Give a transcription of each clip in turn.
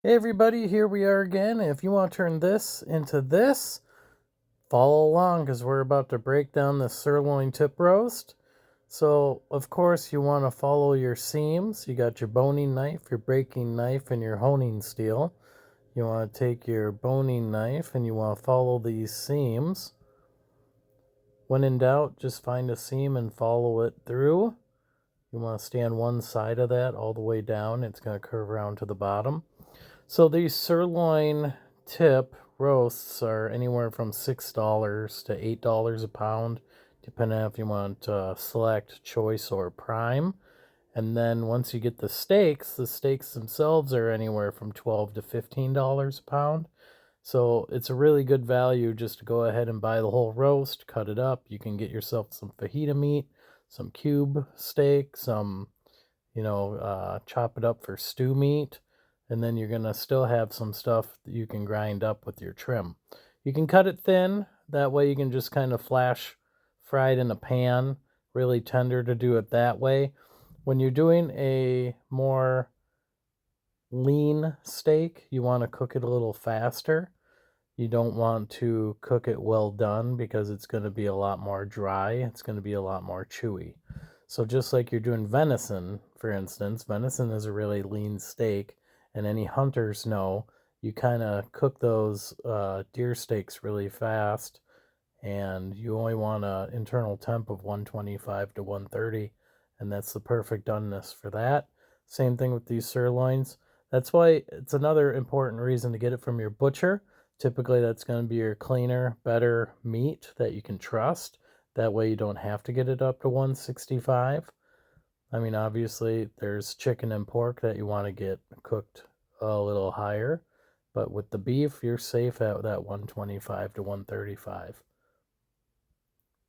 Hey everybody, here we are again. If you want to turn this into this, follow along because we're about to break down the sirloin tip roast. So, of course, you want to follow your seams. You got your boning knife, your breaking knife, and your honing steel. You want to take your boning knife and you want to follow these seams. When in doubt, just find a seam and follow it through. You want to stay on one side of that all the way down. It's going to curve around to the bottom. So these sirloin tip roasts are anywhere from $6 to $8 a pound, depending on if you want select, choice, or prime. And then once you get the steaks themselves are anywhere from $12 to $15 a pound. So it's a really good value just to go ahead and buy the whole roast, cut it up. You can get yourself some fajita meat, some cube steak, some chop it up for stew meat, and then you're gonna still have some stuff that you can grind up with your trim. You can cut it thin, that way you can just kind of flash fry it in a pan, really tender to do it that way. When you're doing a more lean steak, you want to cook it a little faster. You don't want to cook it well done because it's going to be a lot more dry. It's going to be a lot more chewy. So just like you're doing venison, for instance, venison is a really lean steak, and any hunters know you kind of cook those deer steaks really fast, and you only want an internal temp of 125 to 130, and that's the perfect doneness for that. Same thing with these sirloins. That's why it's another important reason to get it from your butcher. Typically, that's going to be your cleaner, better meat that you can trust. That way, you don't have to get it up to 165. I mean, obviously, there's chicken and pork that you want to get cooked a little higher, but with the beef, you're safe at that 125 to 135.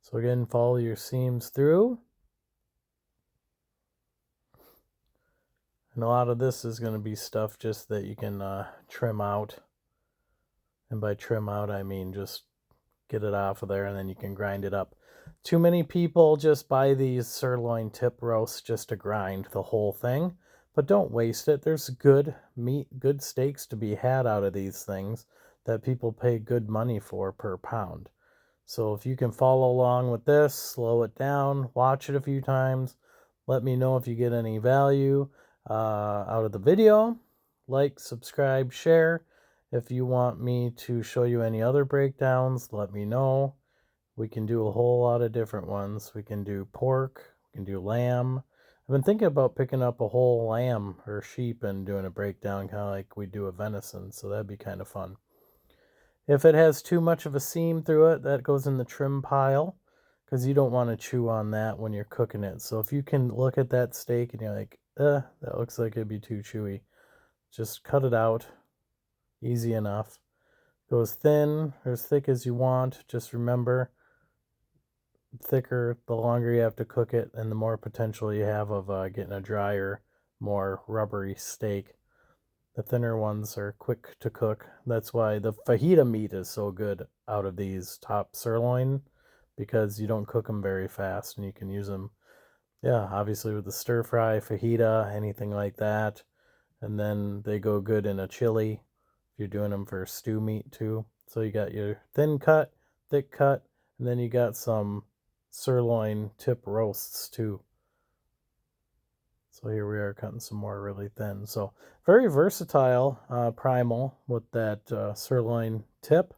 So again, follow your seams through. And a lot of this is going to be stuff just that you can trim out. And by trim out, I mean just get it off of there and then you can grind it up. Too many people just buy these sirloin tip roasts just to grind the whole thing, but don't waste it. There's good meat, good steaks to be had out of these things that people pay good money for per pound. So if you can follow along with this, slow it down, watch it a few times, let me know if you get any value out of the video. Like, subscribe, share. If you want me to show you any other breakdowns, let me know. We can do a whole lot of different ones. We can do pork, we can do lamb. I've been thinking about picking up a whole lamb or sheep and doing a breakdown kind of like we do a venison, so that'd be kind of fun. If it has too much of a seam through it, that goes in the trim pile because you don't want to chew on that when you're cooking it. So if you can look at that steak and you're like, that looks like it'd be too chewy, just cut it out. Easy enough. Go as thin or as thick as you want. Just remember, thicker, the longer you have to cook it, and the more potential you have of getting a drier, more rubbery steak. The thinner ones are quick to cook. That's why the fajita meat is so good out of these top sirloin, because you don't cook them very fast and you can use them, yeah, obviously with the stir fry, fajita, anything like that. And then they go good in a chili if you're doing them for stew meat too. So you got your thin cut, thick cut, and then you got some sirloin tip roasts too. So here we are cutting some more really thin. So very versatile primal with that sirloin tip.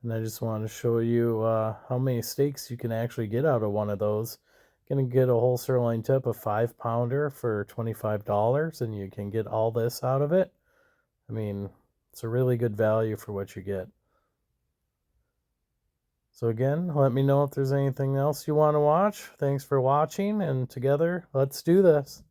And I just want to show you how many steaks you can actually get out of one of those. Gonna get a whole sirloin tip, a 5-pounder for $25, and you can get all this out of it. I mean, it's a really good value for what you get. So again, let me know if there's anything else you want to watch. Thanks for watching, and together, let's do this.